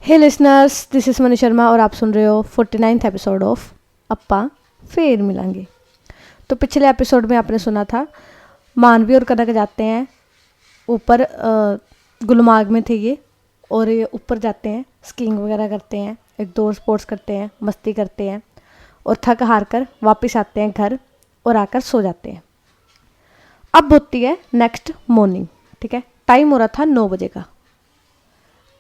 Hey listeners, this is Mani Sharma और आप सुन रहे हो 49th एपिसोड ऑफ अप्पा फिर मिलेंगे। तो पिछले एपिसोड में आपने सुना था मानवी और कनक जाते हैं ऊपर, गुलमार्ग में थे ये, और ये ऊपर जाते हैं, स्कीइंग वगैरह करते हैं, एक दो स्पोर्ट्स करते हैं, मस्ती करते हैं और थक हार कर वापस आते हैं घर और आकर सो जाते हैं। अब होती है नेक्स्ट मॉर्निंग। ठीक है, टाइम हो रहा था 9 बजे का।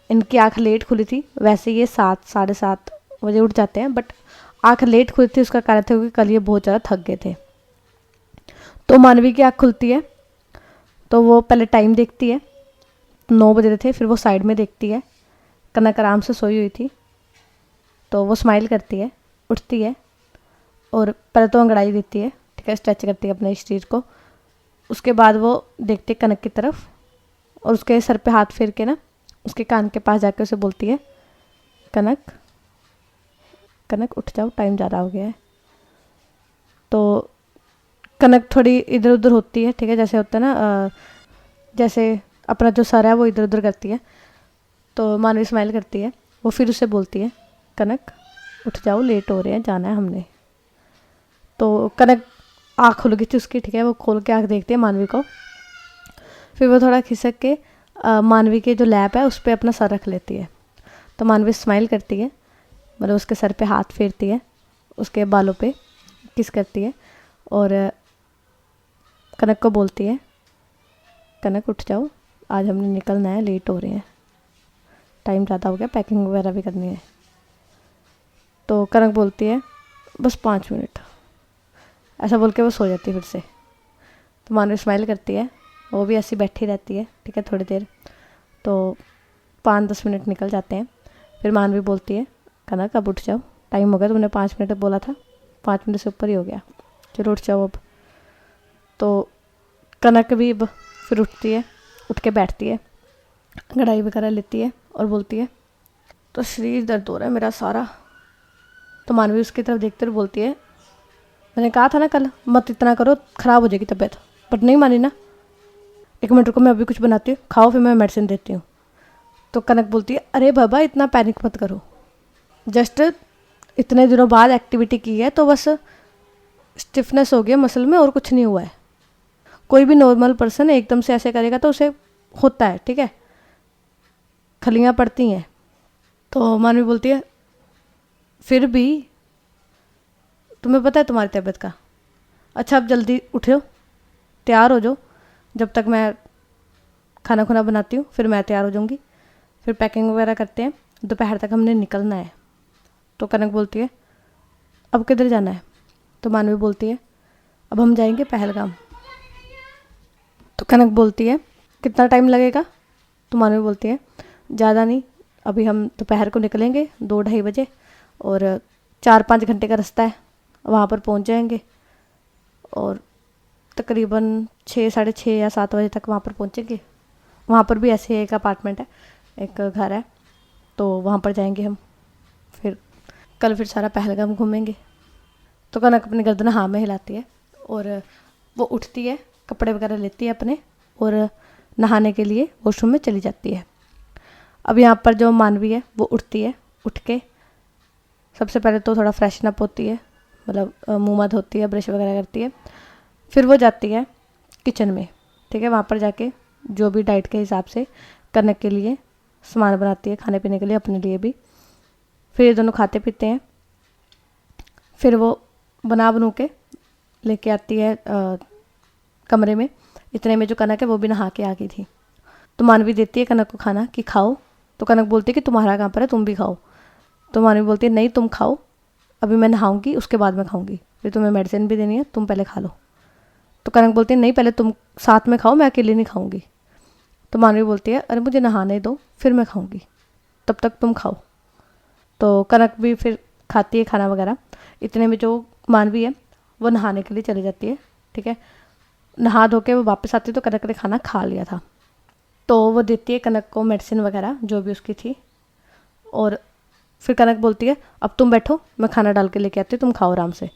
इनकी आंख लेट खुली थी, वैसे ये 7 साढ़े 7 बजे उठ जाते हैं, बट आंख लेट खुली थी उसका कारण था क्योंकि कल ये बहुत ज़्यादा थक गए थे। तो मानवी की आंख खुलती है तो वो पहले टाइम देखती है, 9 बजे थे, फिर वो साइड में देखती है, कनक आराम से सोई हुई थी, तो वो स्माइल करती है, उठती है और पहले तो अंगड़ाई देती है, ठीक है, स्ट्रेच करती है अपने शरीर को। उसके बाद वो देखती है कनक की तरफ और उसके सर पे हाथ फेर के ना उसके कान के पास जाकर उसे बोलती है, कनक कनक उठ जाओ, टाइम ज़्यादा हो गया है। तो कनक थोड़ी इधर उधर होती है, ठीक है, जैसे होता है ना, जैसे अपना जो सर है वो इधर उधर करती है। तो मानवी स्माइल करती है, वो फिर उसे बोलती है, कनक उठ जाओ, लेट हो रहे हैं, जाना है हमने। तो कनक आँख खुल गई थी उसकी, ठीक है, वो खोल के आँख देखती है मानवी को। फिर वो थोड़ा खिसक के मानवी के जो लैप है उस पर अपना सर रख लेती है। तो मानवी स्माइल करती है, मतलब उसके सर पे हाथ फेरती है, उसके बालों पे किस करती है और कनक को बोलती है, कनक उठ जाओ, आज हमने निकलना है, लेट हो रहे हैं, टाइम ज़्यादा हो गया, पैकिंग वगैरह भी करनी है। तो कनक बोलती है, बस 5 मिनट, ऐसा बोल के वो सो जाती है फिर से। तो मानवी स्माइल करती है, वो भी ऐसी बैठी रहती है, ठीक है, थोड़ी देर। तो 5-10 मिनट निकल जाते हैं। फिर मानवी बोलती है, कनक अब उठ जाओ, टाइम हो गया, तुमने 5 मिनट बोला था, 5 मिनट से ऊपर ही हो गया, चलो उठ जाओ अब। तो कनक भी अब फिर उठती है, उठ के बैठती है, अंगड़ाई वगैरह लेती है और बोलती है, तो शरीर दर्द हो रहा है मेरा सारा। तो मानवी उसकी तरफ देखते हुए बोलती है, मैंने कहा था ना कल मत इतना करो, ख़राब हो जाएगी तबीयत, बट नहीं मानी ना। 1 मिनट रुको, मैं अभी कुछ बनाती हूँ, खाओ, फिर मैं मेडिसिन देती हूँ। तो कनक बोलती है, अरे बाबा इतना पैनिक मत करो, जस्ट इतने दिनों बाद एक्टिविटी की है तो बस स्टिफनेस हो गया मसल में और कुछ नहीं हुआ है। कोई भी नॉर्मल पर्सन एकदम से ऐसे करेगा तो उसे होता है, ठीक है, खलियाँ पड़ती हैं। तो मानवी बोलती है, फिर भी तुम्हें पता है तुम्हारी तबीयत का, अच्छा अब जल्दी उठो, तैयार हो जाओ, जब तक मैं खाना खुना बनाती हूँ, फिर मैं तैयार हो जाऊँगी, फिर पैकिंग वगैरह करते हैं, दोपहर तक हमने निकलना है। तो कनक बोलती है, अब किधर जाना है? तो मानवी बोलती है, अब हम जाएंगे पहलगाम। तो कनक बोलती है, कितना टाइम लगेगा? तो मानवी बोलती है, ज़्यादा नहीं, अभी हम दोपहर को निकलेंगे 2-2:30 बजे और 4-5 घंटे का रास्ता है, वहाँ पर पहुँच जाएंगे और तकरीबन 6-6:30 या 7 बजे तक वहाँ पर पहुँचेंगे। वहाँ पर भी ऐसे एक अपार्टमेंट है, एक घर है, तो वहाँ पर जाएंगे हम, फिर कल फिर सारा पहलगाम घूमेंगे। तो कनक अपनी गर्दन हाँ में हिलाती है और वो उठती है, कपड़े वगैरह लेती है अपने और नहाने के लिए वॉशरूम में चली जाती है। अब यहाँ पर जो मानवी है वो उठती है, उठ के सबसे पहले तो थोड़ा फ्रेशन अप होती है, मतलब मुँह मत धोती है, ब्रश वगैरह करती है, फिर वो जाती है किचन में, ठीक है, वहाँ पर जाके जो भी डाइट के हिसाब से कनक के लिए सामान बनाती है, खाने पीने के लिए, अपने लिए भी। फिर ये दोनों खाते पीते हैं, फिर वो बनू के लेके आती है कमरे में। इतने में जो कनक है वो भी नहा के आ गई थी। तो मानवी देती है कनक को खाना कि खाओ। तो कनक बोलती है कि तुम्हारा कहाँ पर है, तुम भी खाओ। तो मानवी बोलती है, नहीं तुम खाओ, अभी मैं नहाऊंगी उसके बाद मैं खाऊंगी, फिर तुम्हें मेडिसिन भी देनी है, तुम पहले खा लो। तो कनक बोलती है, नहीं पहले तुम साथ में खाओ, मैं अकेले नहीं खाऊंगी। तो मानवी बोलती है, अरे मुझे नहाने दो, फिर मैं खाऊंगी, तब तक तुम खाओ। तो कनक भी फिर खाती है खाना वगैरह। इतने में जो मानवी है वो नहाने के लिए चली जाती है, ठीक है, नहा धो के वो वापस आती है तो कनक ने खाना खा लिया था। तो वो देती है कनक को मेडिसिन वगैरह जो भी उसकी थी और फिर कनक बोलती है, अब तुम बैठो, मैं खाना डाल के लेके आती हूँ, तुम खाओ आराम से।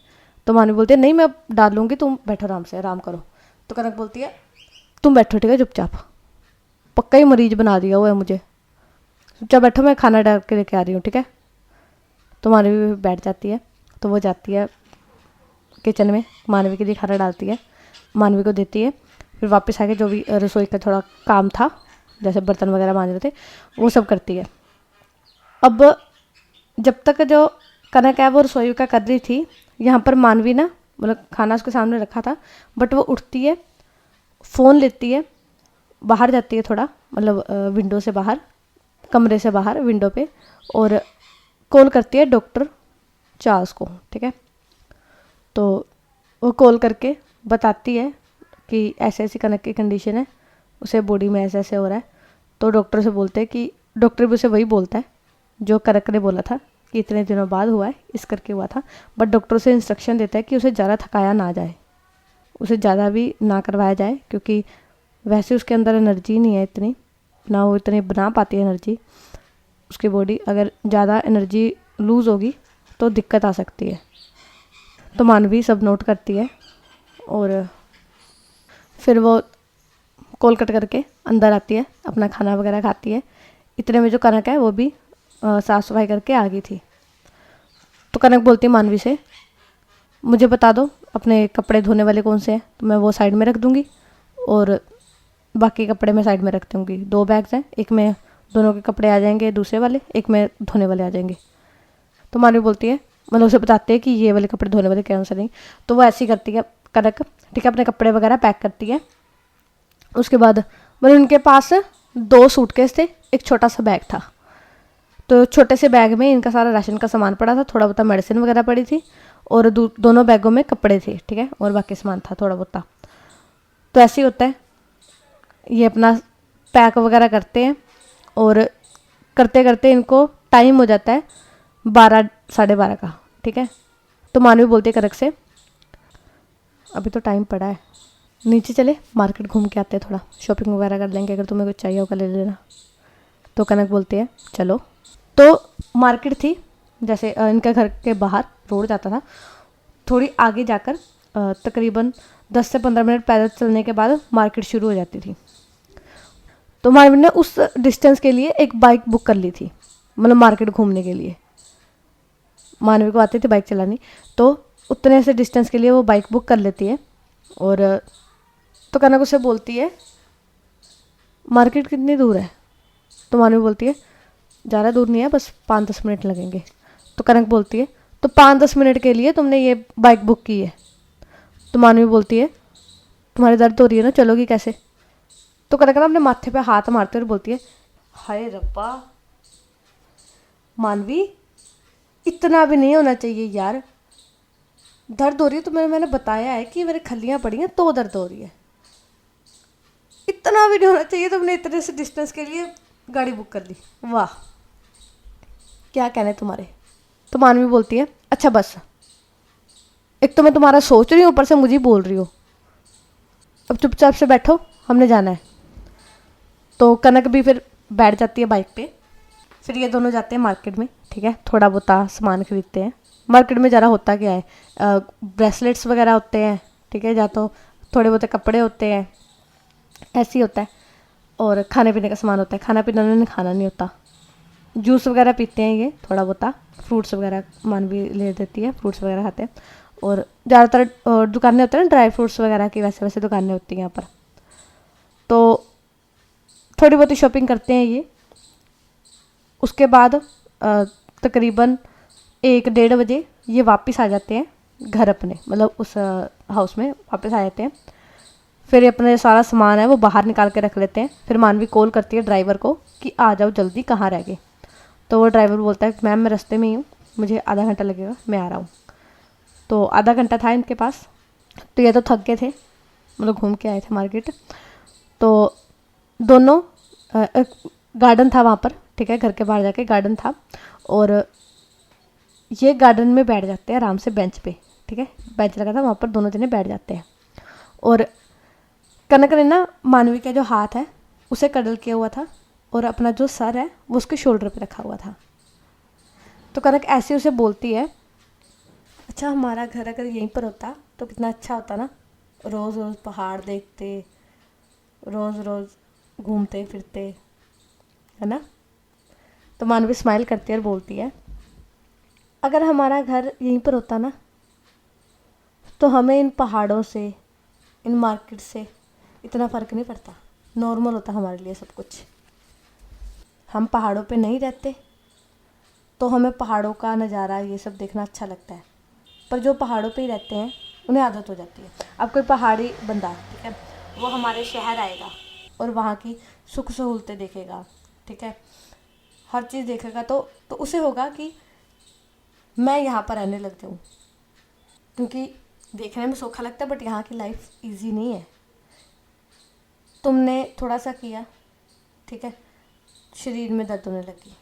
तो मानवी बोलती है, नहीं मैं अब डाल लूँगी, तुम बैठो आराम से, आराम करो। तो कनक बोलती है, तुम बैठो, ठीक है, चुपचाप, पक्का ही मरीज बना दिया हुआ है मुझे, चुपचाप बैठो, मैं खाना डाल के लेके आ रही हूँ, ठीक है। तो मानवी भी बैठ जाती है। तो वो जाती है किचन में, मानवी के लिए खाना डालती है, मानवी को देती है। फिर वापस आके जो भी रसोई का थोड़ा काम था, जैसे बर्तन वगैरह मांज रहे थे, वो सब करती है। अब जब तक जो कनक है वो रसोई का कर रही थी, यहाँ पर मानवी ना, मतलब खाना उसके सामने रखा था, बट वो उठती है, फ़ोन लेती है, बाहर जाती है थोड़ा, मतलब विंडो से बाहर, कमरे से बाहर विंडो पे, और कॉल करती है डॉक्टर चार्ल्स को, ठीक है। तो वो कॉल करके बताती है कि ऐसे ऐसी कनक की कंडीशन है, उसे बॉडी में ऐसे ऐसे हो रहा है। तो डॉक्टर से बोलते हैं कि डॉक्टर भी उसे वही बोलता है जो कनक ने बोला था कि इतने दिनों बाद हुआ है, इस करके हुआ था। बट डॉक्टर उसे इंस्ट्रक्शन देता है कि उसे ज़्यादा थकाया ना जाए, उसे ज़्यादा भी ना करवाया जाए, क्योंकि वैसे उसके अंदर एनर्जी नहीं है इतनी, ना वो इतनी बना पाती है एनर्जी। उसकी बॉडी अगर ज़्यादा एनर्जी लूज़ होगी तो दिक्कत आ सकती है। तो मानवी सब नोट करती है और फिर वो कॉल कट करके अंदर आती है, अपना खाना वगैरह खाती है। इतने में जो कनक है वो भी साफ़ सफाई करके आ गई थी। तो कनक बोलती है मानवी से, मुझे बता दो अपने कपड़े धोने वाले कौन से हैं, तो मैं वो साइड में रख दूँगी और बाकी कपड़े मैं साइड में रख दूँगी। 2 बैग्स हैं, एक में दोनों के कपड़े आ जाएंगे दूसरे वाले, एक में धोने वाले आ जाएंगे। तो मानवी बोलती है, मतलब उसे बताते हैं कि ये वाले कपड़े धोने वाले कौन से नहीं। तो वो ऐसी करती है कनक, ठीक है, अपने कपड़े वगैरह पैक करती है। उसके बाद मतलब उनके पास 2 सूटकेस थे, एक छोटा सा बैग था। तो छोटे से बैग में इनका सारा राशन का सामान पड़ा था, थोड़ा बहुत मेडिसिन वगैरह पड़ी थी, और दोनों बैगों में कपड़े थे, ठीक है, और बाकी सामान था थोड़ा बहुत। तो ऐसे ही होता है, ये अपना पैक वगैरह करते हैं और करते करते इनको टाइम हो जाता है 12 साढ़े 12 का, ठीक है। तो मानवी बोलती है कनक से, अभी तो टाइम पड़ा है, नीचे चले मार्केट घूम के आते हैं, थोड़ा शॉपिंग वगैरह कर लेंगे, अगर तुम्हें कुछ चाहिए होगा ले लेना। तो कनक बोलती है चलो। तो मार्केट थी, जैसे इनके घर के बाहर रोड जाता था, थोड़ी आगे जाकर तकरीबन 10 से 15 मिनट पैदल चलने के बाद मार्केट शुरू हो जाती थी। तो मानवी ने उस डिस्टेंस के लिए एक बाइक बुक कर ली थी, मतलब मार्केट घूमने के लिए। मानवी को आती थी बाइक चलानी, तो उतने से डिस्टेंस के लिए वो बाइक बुक कर लेती है। और तो कनक उसे बोलती है, मार्केट कितनी दूर है? तो मानवी बोलती है, ज़्यादा दूर नहीं है, बस 5-10 मिनट लगेंगे। तो कनक बोलती है, तो 5-10 मिनट के लिए तुमने ये बाइक बुक की है? तो मानवी बोलती है, तुम्हारी दर्द हो रही है ना, चलोगी कैसे? तो कनक ना अपने माथे पे हाथ मारते हुए बोलती है, हाय रब्बा मानवी, इतना भी नहीं होना चाहिए यार, दर्द हो रही है तो मैंने बताया है कि मेरे खल्लियाँ पड़ी हैं तो दर्द हो रही है, इतना भी नहीं होना चाहिए, तुमने इतने से डिस्टेंस के लिए गाड़ी बुक कर ली, वाह क्या कहने तुम्हारे। तो मानवी बोलती है, अच्छा बस, एक तो मैं तुम्हारा सोच रही हूँ, ऊपर से मुझे बोल रही हो, अब चुपचाप से बैठो, हमने जाना है। तो कनक भी फिर बैठ जाती है बाइक पे। फिर ये दोनों जाते हैं मार्केट में, ठीक है, थोड़ा बहुत सामान खरीदते हैं। मार्केट में ज़रा होता क्या है, ब्रेसलेट्स वगैरह होते हैं, ठीक है, या तो थोड़े बहुत कपड़े होते हैं, ऐसे ही होता है। और खाने पीने का सामान होता है, खाना पीना उन्होंने खाना नहीं होता, जूस वगैरह पीते हैं ये थोड़ा बहुत, फ्रूट्स वगैरह मानवी ले देती है, फ्रूट्स वगैरह खाते हैं। और ज़्यादातर दुकानें होती हैं ना ड्राई फ्रूट्स वगैरह की, वैसे वैसे दुकानें होती हैं यहाँ पर। तो थोड़ी बहुत शॉपिंग करते हैं ये। उसके बाद तकरीबन 1-1:30 बजे ये वापस आ जाते हैं घर अपने, मतलब उस हाउस में वापस आ जाते हैं। फिर अपने सारा सामान है वो बाहर निकाल के रख लेते हैं। फिर मानवी कॉल करती है ड्राइवर को कि आ जाओ जल्दी, कहाँ रह गए? तो वो ड्राइवर बोलता है, मैम मैं रास्ते में ही हूँ, मुझे आधा घंटा लगेगा, मैं आ रहा हूँ। तो आधा घंटा था इनके पास। तो ये तो थक गए थे, मतलब घूम के आए थे मार्केट। तो दोनों गार्डन था वहाँ पर, ठीक है, घर के बाहर जाके गार्डन था, और ये गार्डन में बैठ जाते हैं आराम से बेंच पे, ठीक है, बेंच लगा था वहाँ पर, दोनों जने बैठ जाते हैं। और कनक ने ना मानवी का जो हाथ है उसे कडल किया हुआ था, और अपना जो सर है वो उसके शोल्डर पे रखा हुआ था। तो कनक ऐसे उसे बोलती है, अच्छा हमारा घर अगर यहीं पर होता तो कितना अच्छा होता ना, रोज़ रोज़ पहाड़ देखते, रोज़ रोज़ घूमते फिरते, है ना। तो मानवी स्माइल करती है और बोलती है, अगर हमारा घर यहीं पर होता ना तो हमें इन पहाड़ों से, इन मार्केट से इतना फ़र्क नहीं पड़ता, नॉर्मल होता हमारे लिए सब कुछ। हम पहाड़ों पे नहीं रहते तो हमें पहाड़ों का नज़ारा ये सब देखना अच्छा लगता है, पर जो पहाड़ों पे ही रहते हैं उन्हें आदत हो जाती है। अब कोई पहाड़ी बंदा, ठीक है, वो हमारे शहर आएगा और वहाँ की सुख सहूलतें देखेगा, ठीक है, हर चीज़ देखेगा, तो उसे होगा कि मैं यहाँ पर रहने लग जाऊँ, क्योंकि देखने में सौखा लगता है बट यहाँ की लाइफ इजी नहीं है। तुमने थोड़ा सा किया, ठीक है, शरीर में दर्द होने लगी।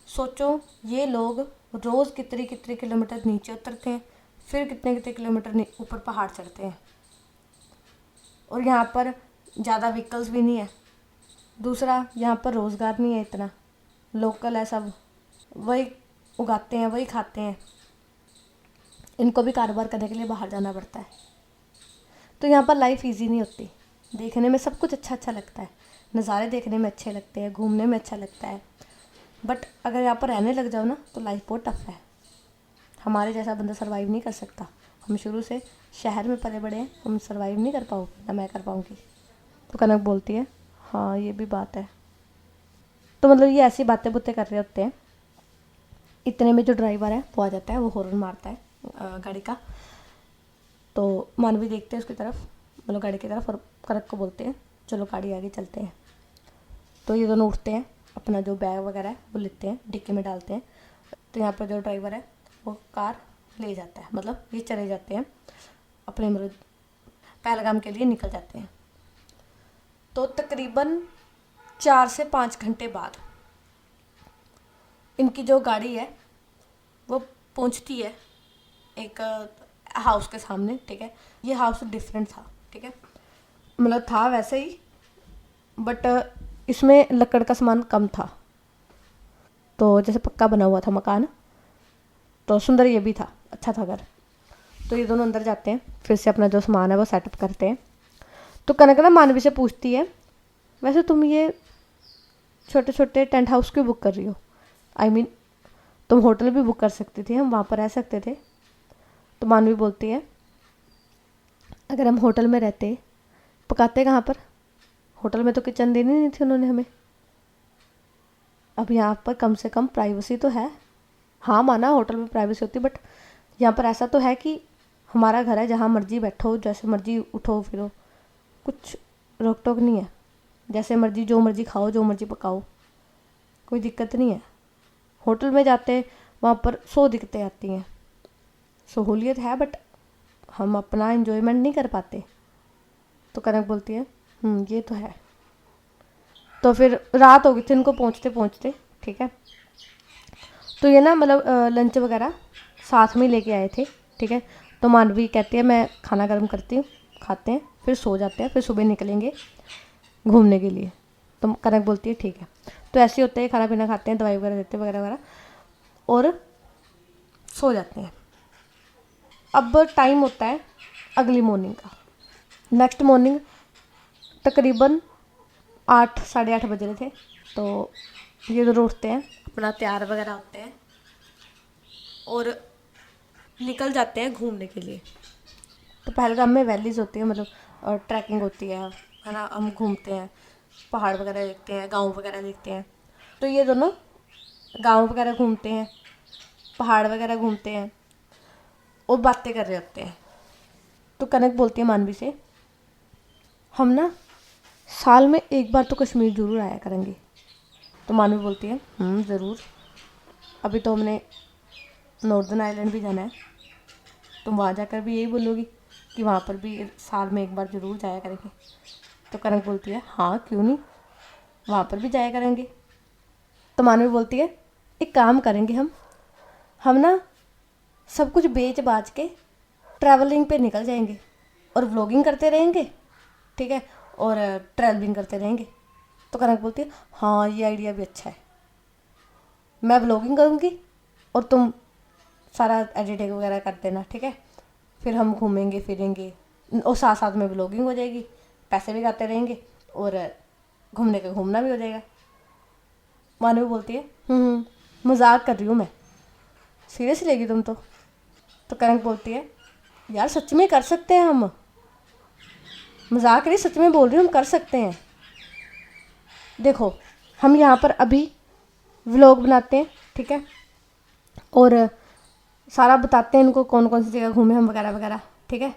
सोचो ये लोग रोज़ कितने कितने किलोमीटर नीचे उतरते हैं, फिर कितने कितने किलोमीटर ऊपर पहाड़ चढ़ते हैं, और यहाँ पर ज़्यादा व्हीकल्स भी नहीं है। दूसरा, यहाँ पर रोज़गार नहीं है इतना, लोकल है सब, वही उगाते हैं वही खाते हैं, इनको भी कारोबार करने के लिए बाहर जाना पड़ता है। तो यहाँ पर लाइफ इजी नहीं होती। देखने में सब कुछ अच्छा अच्छा लगता है, नज़ारे देखने में अच्छे लगते हैं, घूमने में अच्छा लगता है, बट अगर यहाँ पर रहने लग जाओ ना तो लाइफ बहुत टफ है। हमारे जैसा बंदा सर्वाइव नहीं कर सकता। हम शुरू से शहर में पले बड़े हैं, हम सर्वाइव नहीं कर पाओगे, ना मैं कर पाऊँगी। तो कनक बोलती है, हाँ ये भी बात है। तो मतलब ये ऐसी बातें बुतें कर रहे होते हैं, इतने में जो ड्राइवर है वो आ जाता है, वो हॉर्न मारता है गाड़ी का। तो मानवी देखते हैं उसकी तरफ, मतलब गाड़ी की तरफ, और कनक को बोलते हैं चलो गाड़ी आगे चलते हैं। तो ये दोनों उठते हैं, अपना जो बैग वगैरह है वो लेते हैं, डिक्की में डालते हैं। तो यहाँ पर जो ड्राइवर है वो कार ले जाता है, मतलब ये चले जाते हैं अपने, मतलब पहलगाम के लिए निकल जाते हैं। तो तकरीबन 4 से 5 घंटे बाद इनकी जो गाड़ी है वो पहुंचती है एक हाउस के सामने, ठीक है। ये हाउस डिफरेंट था, ठीक है, मतलब था वैसे ही, बट इसमें लकड़ का सामान कम था। तो जैसे पक्का बना हुआ था मकान, तो सुंदर ये भी था, अच्छा था घर। तो ये दोनों अंदर जाते हैं, फिर से अपना जो सामान है वो सेटअप करते हैं। तो कनक ना मानवी से पूछती है, वैसे तुम ये छोटे छोटे टेंट हाउस क्यों बुक कर रही हो? आई मीन तुम होटल भी बुक कर सकती थी, हम वहाँ पर रह सकते थे। तो मानवी बोलती है, अगर हम होटल में रहते, पकाते कहाँ पर? होटल में तो किचन देनी नहीं थी उन्होंने हमें। अब यहाँ पर कम से कम प्राइवेसी तो है। हाँ माना होटल में प्राइवेसी होती, बट यहाँ पर ऐसा तो है कि हमारा घर है, जहाँ मर्जी बैठो, जैसे मर्जी उठो फिरो, कुछ रोक टोक नहीं है, जैसे मर्जी जो मर्जी खाओ, जो मर्जी पकाओ, कोई दिक्कत नहीं है। होटल में जाते वहाँ पर 100 दिक्कतें आती हैं। सहूलियत है बट हम अपना एंजॉयमेंट नहीं कर पाते। तो कनक बोलती है, ये तो है। तो फिर रात हो गई थी इनको पहुँचते पहुँचते, ठीक है। तो ये ना मतलब लंच वगैरह साथ में लेके आए थे, ठीक है। तो मानवी कहती है मैं खाना गर्म करती हूँ, खाते हैं, फिर सो जाते हैं, फिर सुबह निकलेंगे घूमने के लिए। तो कनक बोलती है ठीक है। तो ऐसे होते हैं, खाना पीना खाते हैं, दवाई वगैरह देते हैं वगैरह वगैरह, और सो जाते हैं। अब टाइम होता है अगली मॉर्निंग का। नेक्स्ट मॉर्निंग तकरीबन 8 साढ़े 8 बज रहे थे। तो ये दोनों उठते हैं, अपना तैयार वगैरह होते हैं और निकल जाते हैं घूमने के लिए। तो पहलगाम में वैलीज होती है, मतलब ट्रैकिंग होती है ना, हम घूमते हैं, पहाड़ वगैरह देखते हैं, गांव वगैरह देखते हैं। तो ये दोनों गांव वगैरह घूमते हैं, पहाड़ वगैरह घूमते हैं और बातें कर रहे होते हैं। तो कनक बोलती है मानवी से, हम ना साल में एक बार तो कश्मीर ज़रूर आया करेंगे। तो मानवी बोलती है ज़रूर, अभी तो हमने नॉर्दर्न आइलैंड भी जाना है। तुम वहाँ जाकर भी यही बोलोगी कि वहाँ पर भी साल में एक बार ज़रूर जाया करेंगे? तो कनक बोलती है हाँ क्यों नहीं, वहाँ पर भी जाया करेंगे। तो मानवी बोलती है एक काम करेंगे, हम ना सब कुछ बेच बाच के ट्रैवलिंग पे निकल जाएंगे और व्लॉगिंग करते रहेंगे, ठीक है, और ट्रैवलिंग करते रहेंगे। तो कनक बोलती है हाँ ये आइडिया भी अच्छा है, मैं व्लॉगिंग करूँगी और तुम सारा एडिटिंग वगैरह कर देना, ठीक है। फिर हम घूमेंगे फिरेंगे और साथ साथ में व्लॉगिंग हो जाएगी, पैसे भी खाते रहेंगे और घूमने का घूमना भी हो जाएगा। मानवी बोलती है मजाक कर रही हूँ मैं, सीरियस लेगी तुम तो कनक बोलती है यार सच में कर सकते हैं हम, मजाक नहीं सच में बोल रही हूँ, हम कर सकते हैं। देखो हम यहाँ पर अभी व्लॉग बनाते हैं, ठीक है, और सारा बताते हैं इनको कौन कौन सी जगह घूमे हम वगैरह वगैरह, ठीक है।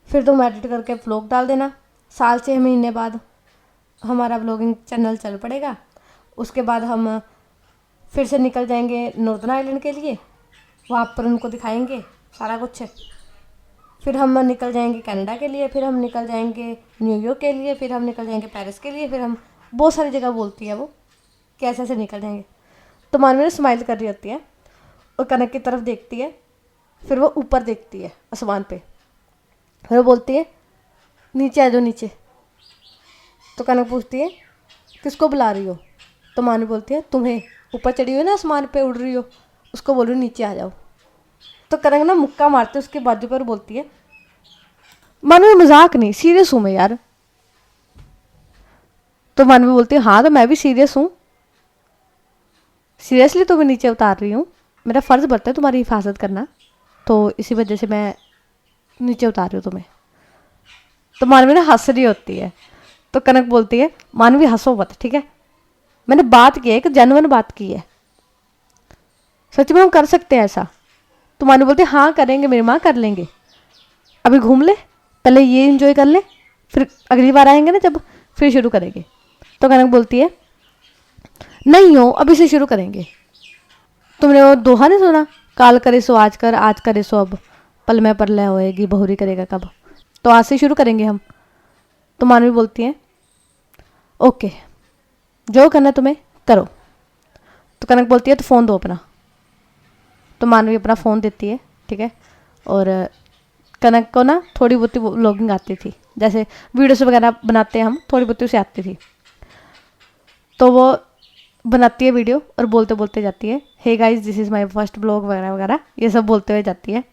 फिर तुम एडिट करके व्लॉग डाल देना। साल 6 महीने बाद हमारा व्लॉगिंग चैनल चल पड़ेगा। उसके बाद हम फिर से निकल जाएंगे नॉर्दर्न आइलैंड के लिए, वहाँ पर उनको दिखाएंगे सारा कुछ। फिर हम निकल जाएंगे कनाडा के लिए, फिर हम निकल जाएंगे न्यूयॉर्क के लिए, फिर हम निकल जाएंगे पेरिस के लिए, फिर हम बहुत सारी जगह बोलती है वो कैसे ऐसे निकल जाएंगे। तो मानवी स्माइल कर रही होती है और कनक की तरफ देखती है, फिर वो ऊपर देखती है आसमान पे, फिर वो बोलती है नीचे आ जाओ नीचे। तो कनक पूछती है किसको बुला रही हो? तो मानवी बोलती है तुम्हें, ऊपर चढ़ी हुई ना आसमान पे उड़ रही हो, उसको बोल रही हो नीचे आ जाओ। तो कनक ना मुक्का मारते उसके बाजू पर बोलती है मानवी मजाक नहीं, सीरियस हूँ मैं यार। तो मानवी बोलती है हाँ तो मैं भी सीरियस हूँ, सीरियसली तुम्हें नीचे उतार रही हूँ, मेरा फ़र्ज़ बनता है तुम्हारी हिफाजत करना, तो इसी वजह से मैं नीचे उतार रही हूँ तुम्हें। तो मानवी ना हंस रही होती है। तो कनक बोलती है मानवी हंसो मत, ठीक है, मैंने बात की है, एक जेन्युइन बात की है, सच में हम कर सकते हैं ऐसा। तो मानवी बोलती है हाँ करेंगे मेरी माँ, कर लेंगे, अभी घूम ले, पहले ये एंजॉय कर ले, फिर अगली बार आएंगे ना जब फिर शुरू करेंगे। तो कनक बोलती है नहीं हो अभी से शुरू करेंगे, तुमने वो दोहा नहीं सुना, काल करे सो आज कर, आज करे सो अब, पल में परलय होएगी बहुरी करेगा कब, तो आज से शुरू करेंगे हम। तो मानवी बोलती है ओके जो करना तुम्हें करो। तो कनक बोलती है तो फ़ोन दो अपना। तो मानवी अपना फ़ोन देती है, ठीक है, और कनक को ना थोड़ी बहुत व्लॉगिंग आती थी, जैसे वीडियोस वगैरह बनाते हैं हम, थोड़ी बहुत उसे आती थी, तो वो बनाती है वीडियो और बोलते बोलते जाती है hey guys this is my first blog वगैरह वगैरह, ये सब बोलते हुए जाती है।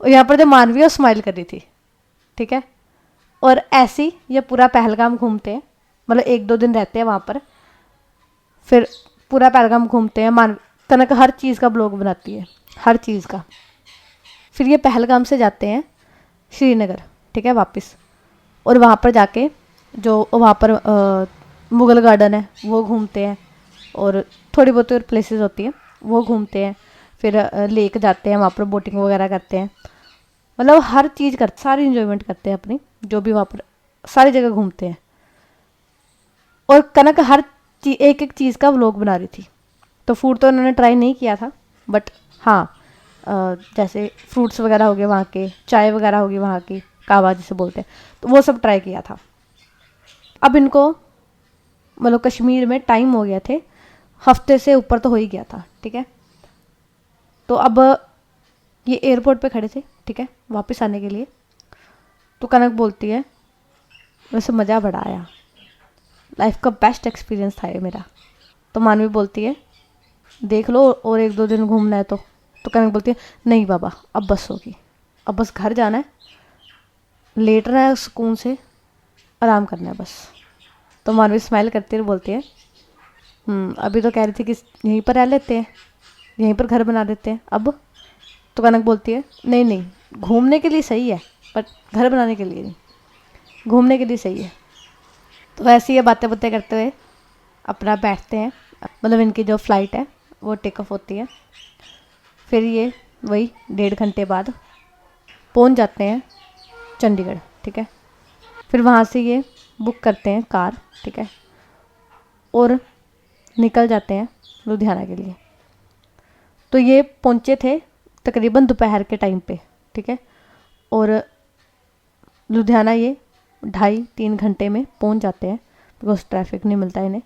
और यहाँ पर जो मानवी है वो स्माइल कर रही थी, ठीक है। और ऐसी ये पूरा पहलगाम घूमते हैं, मतलब 1-2 दिन रहते हैं वहाँ पर, फिर पूरा पहलगाम घूमते हैं। कनक हर चीज़ का ब्लॉग बनाती है, हर चीज़ का। फिर ये पहलगाम से जाते हैं श्रीनगर, ठीक है, वापस, और वहाँ पर जाके जो वहाँ पर मुग़ल गार्डन है वो घूमते हैं, और थोड़ी बहुत और प्लेसेस होती हैं वो घूमते हैं। फिर लेक जाते हैं, वहाँ पर बोटिंग वगैरह करते हैं, मतलब हर चीज़ करते, सारी इंजॉयमेंट करते हैं अपनी, जो भी वहाँ पर सारी जगह घूमते हैं। और कनक हर एक एक चीज़ का व्लॉग बना रही थी। तो फूड तो उन्होंने ट्राई नहीं किया था, बट हाँ जैसे फ्रूट्स वगैरह हो गए वहाँ के, चाय वगैरह होगी वहाँ की, कावा जिसे बोलते हैं, तो वो सब ट्राई किया था। अब इनको मतलब कश्मीर में टाइम हो गया थे, हफ्ते से ऊपर तो हो ही गया था, ठीक है। तो अब ये एयरपोर्ट पे खड़े थे, ठीक है, वापस आने के लिए। तो कनक बोलती है वैसे मज़ा बड़ा आया, लाइफ का बेस्ट एक्सपीरियंस था ये मेरा। तो मानवी बोलती है देख लो और 1-2 दिन घूमना है तो कनक बोलती है नहीं बाबा अब बस होगी, अब बस घर जाना है, लेटना है सुकून से, आराम करना है बस। तो मानवी स्माइल करती हुए बोलती है अभी तो कह रही थी कि यहीं पर रह लेते हैं, यहीं पर घर बना देते हैं अब। तो कनक बोलती है नहीं नहीं घूमने के लिए सही है, बट घर बनाने के लिए नहीं, घूमने के लिए सही है। तो ऐसी ये बातें बातें करते हुए अपना बैठते हैं, मतलब इनकी जो फ़्लाइट है वो टेक ऑफ होती है। फिर ये वही 1.5 घंटे बाद पहुंच जाते हैं चंडीगढ़, ठीक है। फिर वहाँ से ये बुक करते हैं कार, ठीक है, और निकल जाते हैं लुधियाना के लिए। तो ये पहुँचे थे तकरीबन दोपहर के टाइम पे, ठीक है, और लुधियाना ये 2.5-3 घंटे में पहुँच जाते हैं, बिकॉज ट्रैफिक नहीं मिलता इन्हें।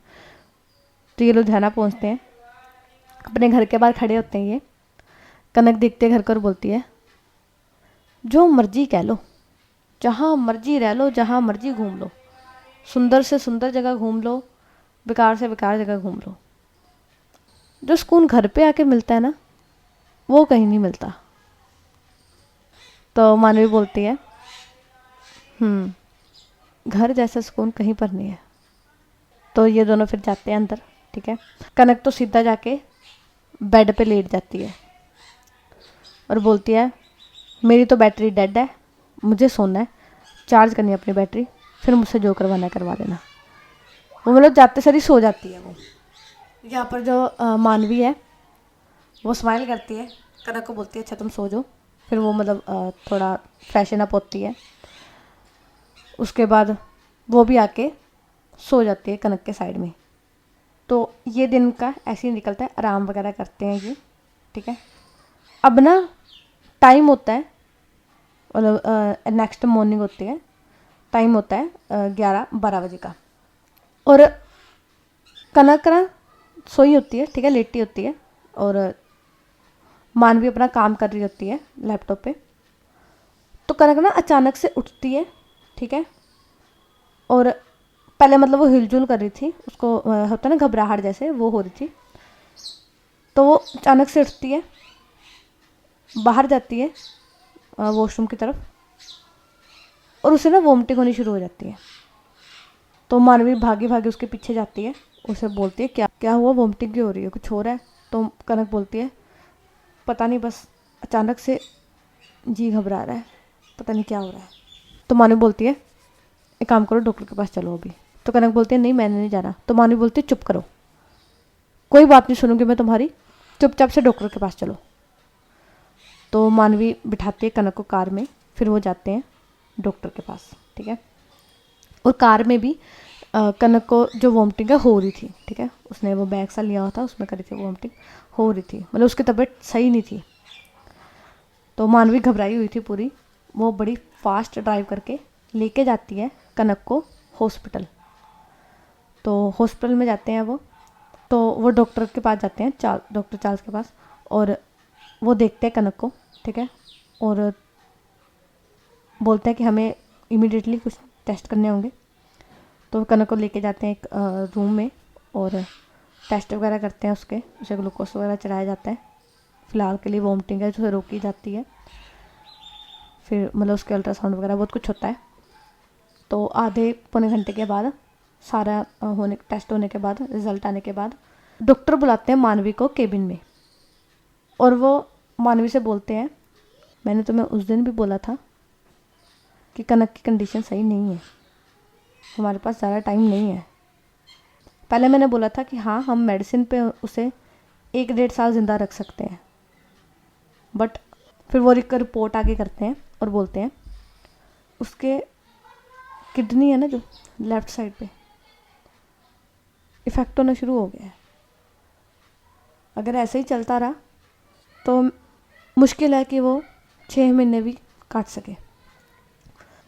तो ये लुधियाना पहुँचते हैं, अपने घर के बाहर खड़े होते हैं ये। कनक देखते घर कर बोलती है जो मर्जी कह लो, जहाँ मर्जी रह लो, जहाँ मर्जी घूम लो, सुंदर से सुंदर जगह घूम लो, बेकार से बेकार जगह घूम लो, जो सुकून घर पे आके मिलता है ना वो कहीं नहीं मिलता। तो मानवी बोलती है घर जैसा सुकून कहीं पर नहीं है। तो ये दोनों फिर जाते हैं अंदर, ठीक है। कनक तो सीधा जाके बेड पे लेट जाती है और बोलती है मेरी तो बैटरी डेड है, मुझे सोना है, चार्ज करनी है अपनी बैटरी, फिर मुझसे जो करवाना है करवा लेना। वो मतलब जाते सारी सो जाती है वो। यहाँ पर जो मानवी है वो स्माइल करती है, कनक को बोलती है अच्छा तुम सो जाओ। फिर वो मतलब थोड़ा फ्रेशन अप होती है, उसके बाद वो भी आके सो जाती है कनक के साइड में। तो ये दिन का ऐसे ही निकलता है, आराम वगैरह करते हैं ये, ठीक है। अब ना टाइम होता है, मतलब नेक्स्ट मॉर्निंग होती है, टाइम होता है 11-12 बजे का, और कनक ना सोई होती है, ठीक है, लेटी होती है, और मानवी अपना काम कर रही होती है लैपटॉप पे। तो कनक ना अचानक से उठती है, ठीक है, और पहले मतलब वो हिलजुल कर रही थी, उसको होता है ना घबराहट जैसे, वो हो रही थी। तो वो अचानक से उठती है, बाहर जाती है वॉशरूम की तरफ, और उसे ना वॉमिटिंग होनी शुरू हो जाती है। तो मानवी भागी भागी उसके पीछे जाती है, उसे बोलती है क्या क्या हुआ, वॉमिटिंग क्यों हो रही है, कुछ हो रहा है। तो कनक बोलती है पता नहीं, बस अचानक से जी घबरा रहा है, पता नहीं क्या हो रहा है। तो मानवी बोलती है एक काम करो, डॉक्टर के पास चलो अभी। तो कनक बोलती है नहीं मैंने नहीं जाना। तो मानवी बोलती है चुप करो, कोई बात नहीं सुनूंगी मैं तुम्हारी, चुपचाप से डॉक्टर के पास चलो। तो मानवी बिठाती है कनक को कार में, फिर वो जाते हैं डॉक्टर के पास, ठीक है। और कार में भी कनक को जो वॉमिटिंग है हो रही थी, ठीक है, उसने वो बैग सा लिया हुआ था, उसमें करी थी वॉमिटिंग, हो रही थी, मतलब उसकी तबीयत सही नहीं थी। तो मानवी घबराई हुई थी पूरी, वो बड़ी फास्ट ड्राइव करके लेके जाती है कनक को हॉस्पिटल। तो हॉस्पिटल में जाते हैं तो वो डॉक्टर के पास जाते हैं, डॉक्टर चार्ल्स के पास, और वो देखते हैं कनक को, ठीक है, और बोलते हैं कि हमें इमीडिएटली कुछ टेस्ट करने होंगे। तो कनक को लेके जाते हैं एक रूम में, और टेस्ट वगैरह करते हैं उसके, उसे ग्लूकोज वगैरह चढ़ाया जाता है। फ़िलहाल के लिए वॉमिटिंग है जो रोकी जाती है, फिर मतलब उसके अल्ट्रासाउंड वगैरह बहुत कुछ होता है। तो आधे पौने घंटे के बाद सारा टेस्ट होने के बाद, रिज़ल्ट आने के बाद, डॉक्टर बुलाते हैं मानवी को केबिन में, और वो मानवी से बोलते हैं मैंने तुम्हें उस दिन भी बोला था कि कनक की कंडीशन सही नहीं है, हमारे पास ज़्यादा टाइम नहीं है। पहले मैंने बोला था कि हाँ हम मेडिसिन पे उसे 1-1.5 साल ज़िंदा रख सकते हैं, बट फिर वो रिपोर्ट आगे करते हैं और बोलते हैं उसके किडनी है ना जो लेफ़्ट साइड पे, इफ़ेक्ट होना शुरू हो गया है। अगर ऐसे ही चलता रहा तो मुश्किल है कि वो 6 महीने भी काट सके।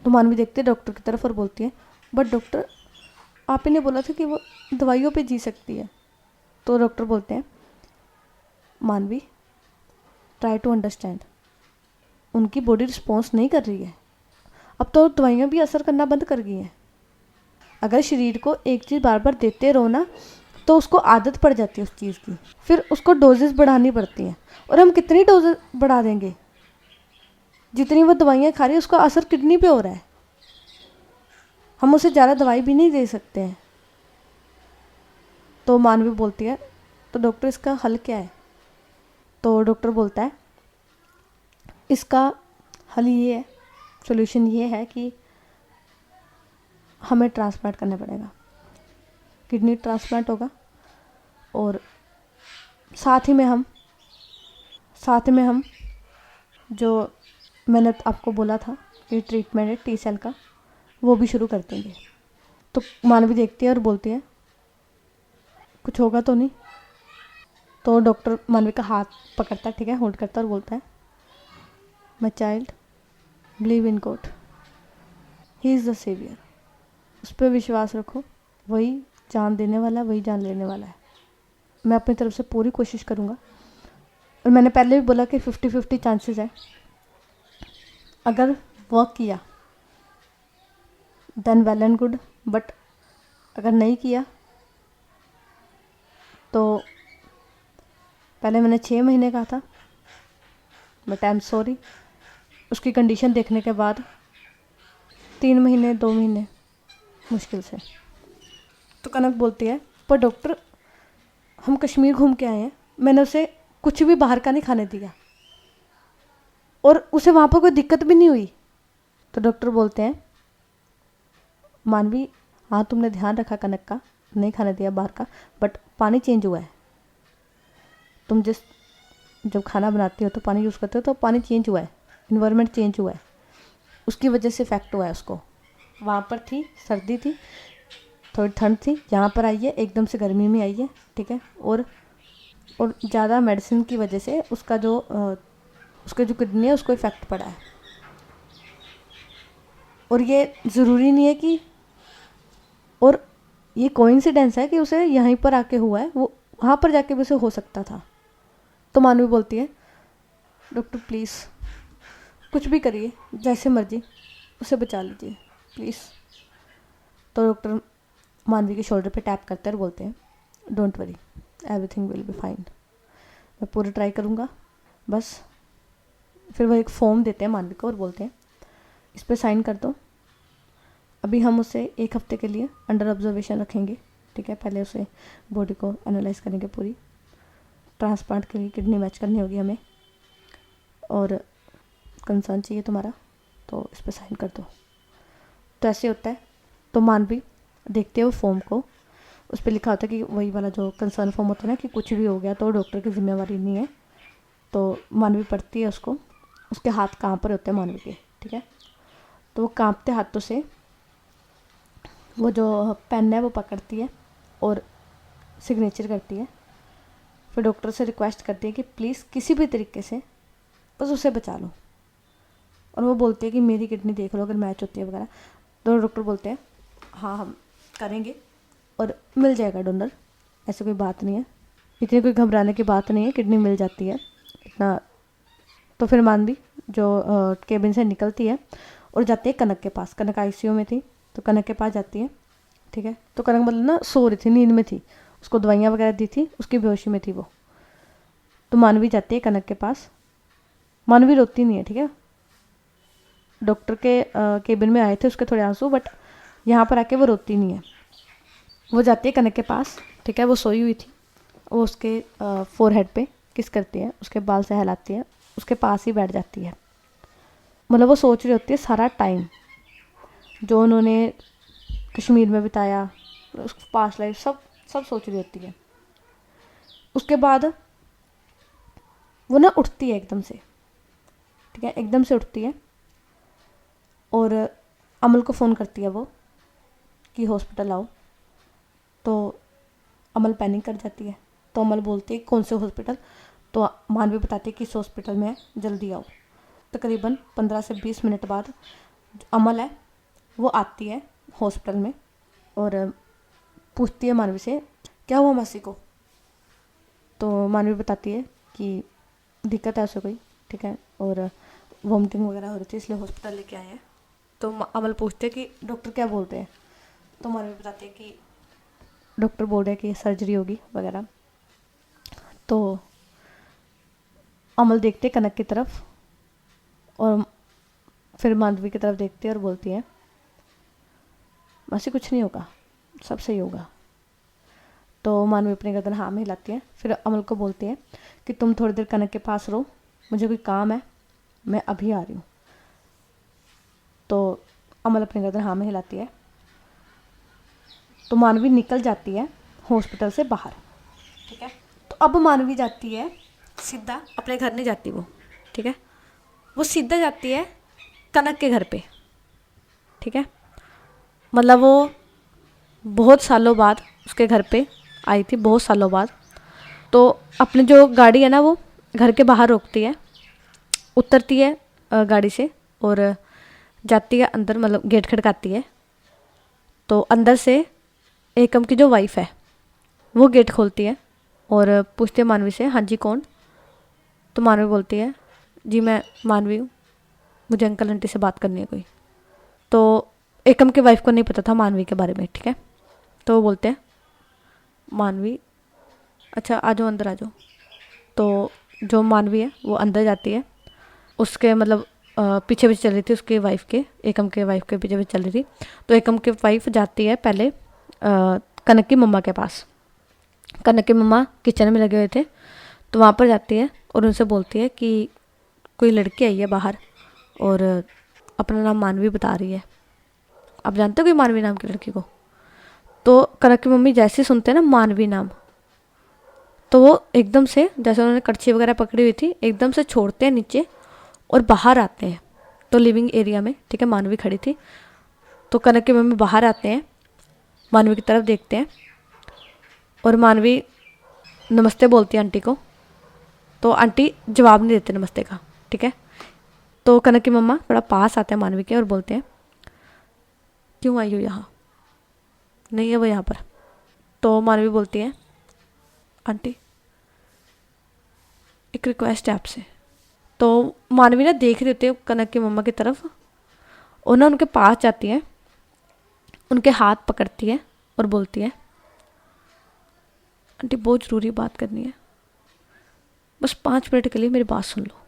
तो मानवी देखती है डॉक्टर की तरफ और बोलती है बट डॉक्टर आप ही ने बोला था कि वो दवाइयों पे जी सकती है। तो डॉक्टर बोलते हैं मानवी ट्राई टू अंडरस्टैंड, उनकी बॉडी रिस्पॉन्स नहीं कर रही है, अब तो दवाइयाँ भी असर करना बंद कर गई हैं। अगर शरीर को एक चीज़ बार बार देते रहो ना तो उसको आदत पड़ जाती है उस चीज़ की, फिर उसको डोजेस बढ़ानी पड़ती हैं, और हम कितनी डोजेस बढ़ा देंगे, जितनी वो दवाइयाँ खा रही है उसका असर किडनी पे हो रहा है, हम उसे ज़्यादा दवाई भी नहीं दे सकते हैं। तो मानवी बोलती है तो डॉक्टर इसका हल क्या है। तो डॉक्टर बोलता है इसका हल ये है, सॉल्यूशन ये है कि हमें ट्रांसप्लांट करना पड़ेगा, किडनी ट्रांसप्लांट होगा, और साथ में हम जो मैंने आपको बोला था कि ट्रीटमेंट है टी सेल का, वो भी शुरू कर देंगे। तो मानवी देखती है और बोलती है कुछ होगा तो नहीं। तो डॉक्टर मानवी का हाथ पकड़ता है, ठीक है, होल्ड करता है और बोलता है my child believe in God, he is the saviour, उस पर विश्वास रखो, वही जान देने वाला है, वही जान लेने वाला है। मैं अपनी तरफ से पूरी कोशिश करूँगा, और मैंने पहले भी बोला कि 50-50 चांसेस है, अगर वर्क किया then well and good, but अगर नहीं किया तो पहले मैंने 6 महीने कहा था, बट आई एम सॉरी, उसकी कंडीशन देखने के बाद 3 महीने 2 महीने मुश्किल से। तो कनक बोलती है पर डॉक्टर हम कश्मीर घूम के आए हैं, मैंने उसे कुछ भी बाहर का नहीं खाने दिया और उसे वहाँ पर कोई दिक्कत भी नहीं हुई। तो डॉक्टर बोलते हैं, मानवी हाँ तुमने ध्यान रखा कनक का, नहीं खाने दिया बाहर का, बट पानी चेंज हुआ है। तुम जब खाना बनाती हो तो पानी यूज़ करते हो तो पानी चेंज हुआ है, इन्वायरमेंट चेंज हुआ है, उसकी वजह से इफेक्ट हुआ है उसको। वहाँ पर थी सर्दी थी, थोड़ी ठंड थी, यहाँ पर आई है एकदम से गर्मी में आई है, ठीक है। और ज़्यादा मेडिसिन की वजह से उसका जो उसके जो किडनी है उसको इफ़ेक्ट पड़ा है। और ये ज़रूरी नहीं है कि, और ये कोइंसिडेंस है कि उसे यहीं पर आके हुआ है, वो वहाँ पर जाके भी उसे हो सकता था। तो मानवी बोलती है, डॉक्टर प्लीज़ कुछ भी करिए, जैसे मर्जी उसे बचा लीजिए प्लीज़। तो डॉक्टर मानवी के शोल्डर पे टैप करते हैं और बोलते हैं, don't worry, everything will be fine, मैं पूरा ट्राई करूँगा बस। फिर वो एक फॉर्म देते हैं मानवी को और बोलते हैं, इस पर साइन कर दो। अभी हम उसे 1 हफ्ते के लिए अंडर ऑब्जर्वेशन रखेंगे, ठीक है। पहले उसे बॉडी को एनालाइज करेंगे पूरी, ट्रांसप्लांट के लिए किडनी मैच करनी होगी हमें, और कंसर्न चाहिए तुम्हारा, तो इस पर साइन कर दो। तो ऐसे होता है। तो मानवी देखते हैं वो फॉर्म को, उस पर लिखा होता है कि वही वाला जो कंसर्न फॉर्म होता है ना, कि कुछ भी हो गया तो डॉक्टर की जिम्मेवारी नहीं है। तो मानवी पढ़ती है उसको, उसके हाथ काँप रहे होते हैं मानवी के, ठीक है। तो वो काँपते हाथों से वो जो पेन है वो पकड़ती है और सिग्नेचर करती है। फिर डॉक्टर से रिक्वेस्ट करती है कि प्लीज़ किसी भी तरीके से बस उसे बचा लो। और वो बोलती है कि मेरी किडनी देख लो अगर मैच होती है वगैरह। तो डॉक्टर बोलते हैं, हाँ हम करेंगे और मिल जाएगा डोनर, ऐसे कोई बात नहीं है, इतनी कोई घबराने की बात नहीं है, किडनी मिल जाती है इतना। तो फिर मानवी जो केबिन से निकलती है और जाती है कनक के पास। कनक आईसीयू में थी तो कनक के पास जाती है, ठीक है। तो कनक मतलब ना सो रही थी, नींद में थी, उसको दवाइयाँ वगैरह दी थी, उसकी बेहोशी में थी वो। तो मानवी जाती है कनक के पास। मानवी रोती नहीं है, ठीक है। डॉक्टर के केबिन में आए थे उसके थोड़े आंसू, बट यहाँ पर आके वो रोती नहीं है। वो जाती है कनक के पास, ठीक है। वो सोई हुई थी, वो उसके फोरहेड पे किस करती है, उसके बाल सहलाती है, उसके पास ही बैठ जाती है। मतलब वो सोच रही होती है सारा टाइम जो उन्होंने कश्मीर में बिताया, उस पास्ट लाइफ सब सोच रही होती है। उसके बाद वो ना उठती है एकदम से, ठीक है, एकदम से उठती है और अमल को फ़ोन करती है वो कि हॉस्पिटल आओ। तो अमल पैनिक कर जाती है। तो अमल बोलती है कौन से हॉस्पिटल। तो मानवी बताती है कि इस हॉस्पिटल में है, जल्दी आओ। तकरीबन 15 से 20 मिनट बाद अमल है वो आती है हॉस्पिटल में और पूछती है मानवी से, क्या हुआ मासी को। तो मानवी बताती है कि दिक्कत है उसे कोई, ठीक है, और वॉमिटिंग वगैरह हो रही थी इसलिए हॉस्पिटल लेके आए हैं। तो अमल पूछते हैं कि डॉक्टर क्या बोलते हैं। तो मानवी बताती है कि डॉक्टर बोल रहे हैं कि सर्जरी होगी वगैरह। तो अमल देखते कनक की तरफ और फिर मानवी की तरफ देखती है और बोलती है, मासी कुछ नहीं होगा, सब सही होगा। तो मानवी अपनी गर्दन हाँ में हिलाती है। फिर अमल को बोलती है कि तुम थोड़ी देर कनक के पास रहो, मुझे कोई काम है, मैं अभी आ रही हूँ। तो अमल अपनी गर्दन हाँ में हिलाती है। तो मानवी निकल जाती है हॉस्पिटल से बाहर, ठीक है। तो अब मानवी जाती है सीधा, अपने घर नहीं जाती वो, ठीक है, वो सीधा जाती है कनक के घर पे, ठीक है। मतलब वो बहुत सालों बाद उसके घर पे आई थी, बहुत सालों बाद। तो अपनी जो गाड़ी है ना वो घर के बाहर रोकती है, उतरती है गाड़ी से और जाती है अंदर, मतलब गेट खड़काती है। तो अंदर से एकम की जो वाइफ है वो गेट खोलती है और पूछती है मानवी से, हाँ जी कौन। तो मानवी बोलती है, जी मैं मानवी हूँ, मुझे अंकल आंटी से बात करनी है कोई। तो एकम की वाइफ को नहीं पता था मानवी के बारे में, ठीक है। तो वो बोलते हैं, मानवी अच्छा आ जाओ, अंदर आ जाओ। तो जो मानवी है वो अंदर जाती है, उसके मतलब पीछे पीछे चल रही थी उसके वाइफ के, एकम के वाइफ के पीछे पीछे चल रही थी। तो एकम की वाइफ जाती है पहले कनक की मम्मा के पास, कनक की मम्मा किचन में लगे हुए थे, तो वहाँ पर जाती है और उनसे बोलती है कि कोई लड़की आई है बाहर और अपना नाम मानवी बता रही है। आप जानते हो कोई मानवी नाम की लड़की को? तो कनक की मम्मी जैसे ही सुनते हैं ना मानवी नाम, तो वो एकदम से, जैसे उन्होंने कड़छी वगैरह पकड़ी हुई थी, एकदम से छोड़ते हैं नीचे और बाहर आते हैं। तो लिविंग एरिया में, ठीक है, मानवी खड़ी थी। तो कनक की मम्मी बाहर आते हैं, मानवी की तरफ देखते हैं और मानवी नमस्ते बोलती है आंटी को। तो आंटी जवाब नहीं देते नमस्ते का, ठीक है। तो कनक की मम्मा थोड़ा पास आते हैं मानवी के और बोलते हैं, क्यों आई हो यहाँ? नहीं है वो यहाँ पर। तो मानवी बोलती है, आंटी एक रिक्वेस्ट है आपसे। तो मानवी ना देख रही होती है कनक की मम्मा की तरफ और ना उनके पास जाती है, उनके हाथ पकड़ती है और बोलती है, आंटी बहुत ज़रूरी बात करनी है, बस 5 मिनट के लिए मेरी बात सुन लो।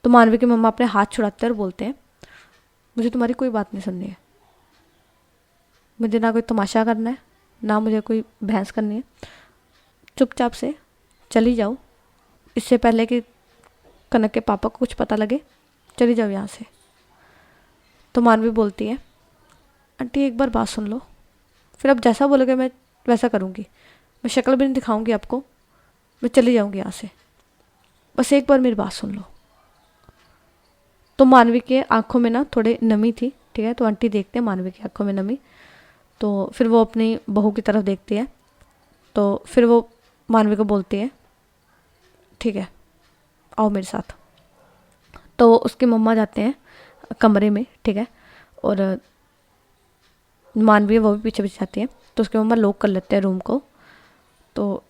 तो मानवी की मम्मा अपने हाथ छुड़ाते हैं और बोलते हैं, मुझे तुम्हारी कोई बात नहीं सुननी है, मुझे ना कोई तमाशा करना है, ना मुझे कोई बहस करनी है, चुपचाप से चली जाओ, इससे पहले कि कनक के पापा को कुछ पता लगे, चली जाओ यहाँ से। तो मानवी बोलती है, आंटी एक बार बात सुन लो, फिर आप जैसा बोलोगे मैं वैसा करूँगी, मैं शक्ल भी नहीं दिखाऊंगी आपको, मैं चली जाऊँगी यहाँ से, बस एक बार मेरी बात सुन लो। तो मानवी के आंखों में ना थोड़ी नमी थी, ठीक है। तो आंटी देखते हैं मानवी की आंखों में नमी, तो फिर वो अपनी बहू की तरफ देखती है। तो फिर वो मानवी को बोलती है, ठीक है आओ मेरे साथ। तो उसकी मम्मा जाते हैं कमरे में, ठीक है, और मानवी वो भी पीछे पीछे जाती है। तो उसकी मम्मा लॉक कर लेते हैं रूम को। तो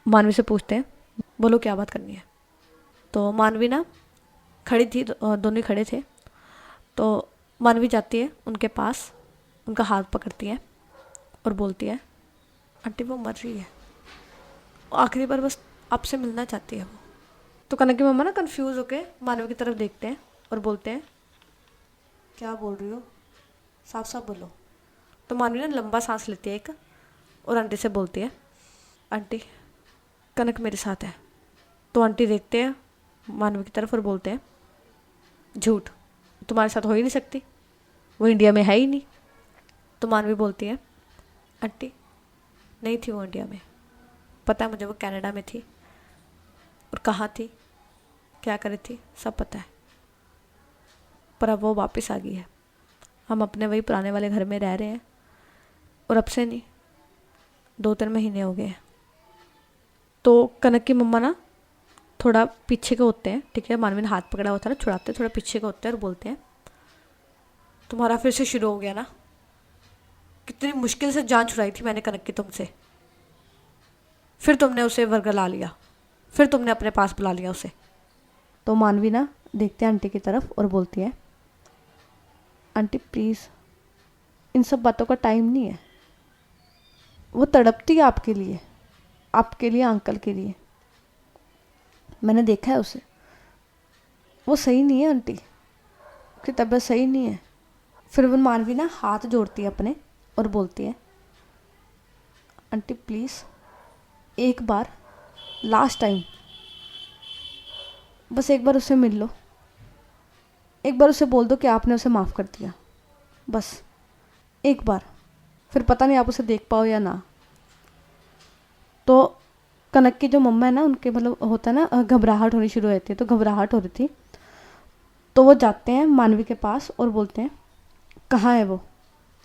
मानवी से पूछते हैं, बोलो क्या बात करनी है। तो मानवी ना खड़ी थी, दोनों ही खड़े थे। तो मानवी जाती है उनके पास, उनका हाथ पकड़ती है और बोलती है, आंटी वो मर रही है, आखिरी बार बस आपसे मिलना चाहती है वो। तो कनक की मम्मा ना कंफ्यूज होके मानवी की तरफ देखते हैं और बोलते हैं, क्या बोल रही हो, साफ साफ बोलो। तो मानवी ना लंबा सांस लेती है एक और आंटी से बोलती है, आंटी कनक मेरे साथ है। तो आंटी देखते हैं मानवी की तरफ और बोलते हैं, झूठ, तुम्हारे साथ हो ही नहीं सकती, वो इंडिया में है ही नहीं। तो मानवी बोलती है, आंटी नहीं थी वो इंडिया में, पता है मुझे वो कनाडा में थी, और कहाँ थी, क्या कर रही थी, सब पता है, पर अब वो वापस आ गई है, हम अपने वही पुराने वाले घर में रह रहे हैं, और अब से नहीं 2-3 महीने हो गए हैं। तो कनक की मम्मा ना थोड़ा पीछे के होते हैं, ठीक है, मानवी ने हाथ पकड़ा होता है ना, छुड़ाते थोड़ा पीछे के होते हैं और बोलते हैं, तुम्हारा फिर से शुरू हो गया ना, कितनी मुश्किल से जान छुड़ाई थी मैंने कनक की तुमसे, फिर तुमने उसे वर्गला लिया, फिर तुमने अपने पास बुला लिया उसे। तो मानवी ना देखते हैं आंटी की तरफ और बोलती है, आंटी प्लीज़ इन सब बातों का टाइम नहीं है, वो तड़पती है आपके लिए, आपके लिए, अंकल के लिए, मैंने देखा है उसे, वो सही नहीं है आंटी, उसकी तबीयत सही नहीं है। फिर वो मानवी ना हाथ जोड़ती है अपने और बोलती है, आंटी प्लीज़ एक बार, लास्ट टाइम, बस एक बार उससे मिल लो, एक बार उसे बोल दो कि आपने उसे माफ़ कर दिया, बस एक बार, फिर पता नहीं आप उसे देख पाओ या ना। तो कनक की जो मम्मा है ना, उनके मतलब होता है ना, घबराहट होनी शुरू हो जाती है, तो घबराहट हो रही थी। तो वो जाते हैं मानवी के पास और बोलते हैं, कहाँ है वो,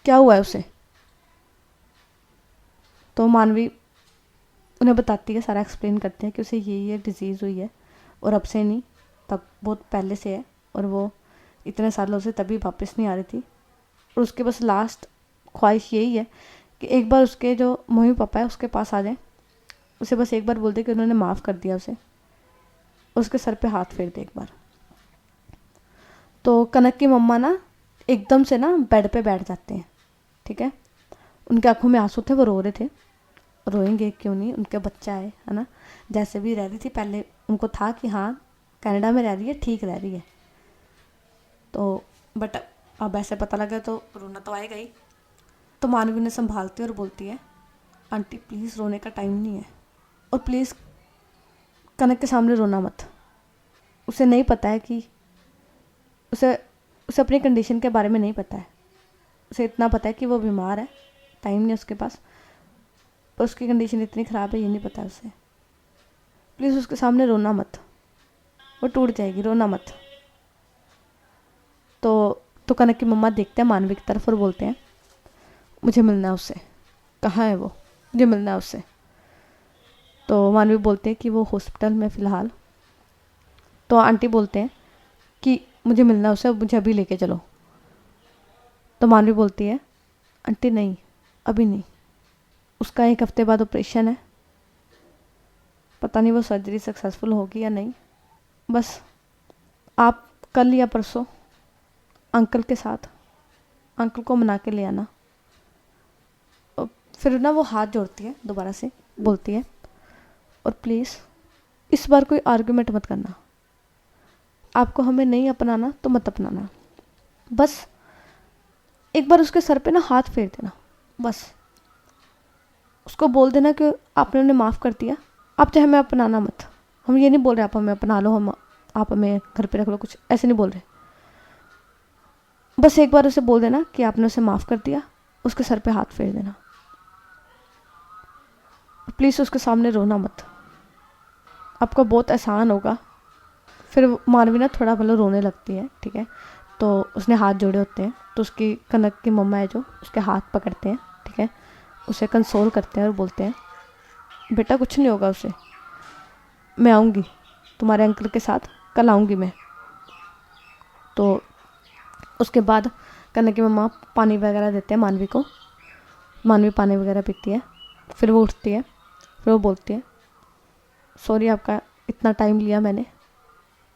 क्या हुआ है उसे। तो मानवी उन्हें बताती है, सारा एक्सप्लेन करते हैं कि उसे ये डिज़ीज़ हुई है और अब से नहीं, तब बहुत पहले से है, और वो इतने सालों से तभी वापस नहीं आ रही थी, और उसके बस लास्ट ख्वाहिश यही है कि एक बार उसके जो मम्मी पापा है उसके पास आ जाए, उसे बस एक बार बोल दे कि उन्होंने माफ़ कर दिया उसे, उसके सर पे हाथ फेर दे एक बार। तो कनक की मम्मा ना एकदम से ना बेड पे बैठ जाते हैं, ठीक है, उनके आंखों में आंसू थे, वो रो रहे थे, रोएंगे क्यों नहीं, उनके बच्चा है ना, जैसे भी रह रही थी पहले उनको था कि हाँ कनाडा में रह रही है, ठीक रह रही है, तो बट अब ऐसे पता लगा तो रोना तो आएगा ही। तो मानवी ने संभालती है और बोलती है, आंटी प्लीज़ रोने का टाइम नहीं है, और प्लीज़ कनक के सामने रोना मत। उसे नहीं पता है कि उसे उसे अपनी कंडीशन के बारे में नहीं पता है। उसे इतना पता है कि वो बीमार है, टाइम नहीं उसके पास, पर उसकी कंडीशन इतनी ख़राब है ये नहीं पता उसे। प्लीज़ उसके सामने रोना मत, वो टूट जाएगी, रोना मत। तो कनक की मम्मा देखते हैं मानवी की तरफ और बोलते हैं मुझे मिलना है उससे। कहाँ है वो? मुझे मिलना है उससे। तो मानवी बोलते हैं कि वो हॉस्पिटल में फ़िलहाल। तो आंटी बोलते हैं कि मुझे मिलना है उससे, मुझे अभी लेके चलो। तो मानवी बोलती है आंटी नहीं, अभी नहीं, उसका 1 हफ्ते बाद ऑपरेशन है, पता नहीं वो सर्जरी सक्सेसफुल होगी या नहीं। बस आप कल या परसों अंकल के साथ अंकल को मना के ले आना। फिर ना वो हाथ जोड़ती है दोबारा से, बोलती है और प्लीज़ इस बार कोई आर्गुमेंट मत करना, आपको हमें नहीं अपनाना तो मत अपनाना, बस एक बार उसके सर पे ना हाथ फेर देना, बस उसको बोल देना कि आपने उन्हें माफ़ कर दिया, आप चाहे हमें अपनाना मत। हम ये नहीं बोल रहे आप हमें अपना लो, आप हमें घर पे रख लो, कुछ ऐसे नहीं बोल रहे। बस एक बार उसे बोल देना कि आपने उसे माफ़ कर दिया, उसके सर पे हाथ फेर देना। प्लीज़ उसके सामने रोना मत, आपका बहुत एहसान होगा। फिर मानवी ना थोड़ा मतलब रोने लगती है, ठीक है। तो उसने हाथ जोड़े होते हैं, तो उसकी कनक की मम्मा है जो उसके हाथ पकड़ते हैं, ठीक है, उसे कंसोल करते हैं और बोलते हैं बेटा कुछ नहीं होगा उसे, मैं आऊँगी तुम्हारे अंकल के साथ, कल आऊँगी मैं। तो उसके बाद कनक की मम्मा पानी वगैरह देते हैं मानवी को, मानवी पानी वगैरह पीती है, फिर वो उठती है, फिर वो बोलती है सॉरी आपका इतना टाइम लिया मैंने,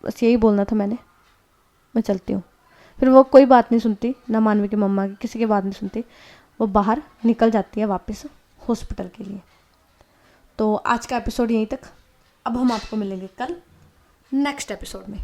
बस यही बोलना था मैंने, मैं चलती हूँ। फिर वो कोई बात नहीं सुनती, ना मानवी की मम्मा की, किसी की बात नहीं सुनती, वो बाहर निकल जाती है वापस हॉस्पिटल के लिए। तो आज का एपिसोड यहीं तक। अब हम आपको मिलेंगे कल नेक्स्ट एपिसोड में।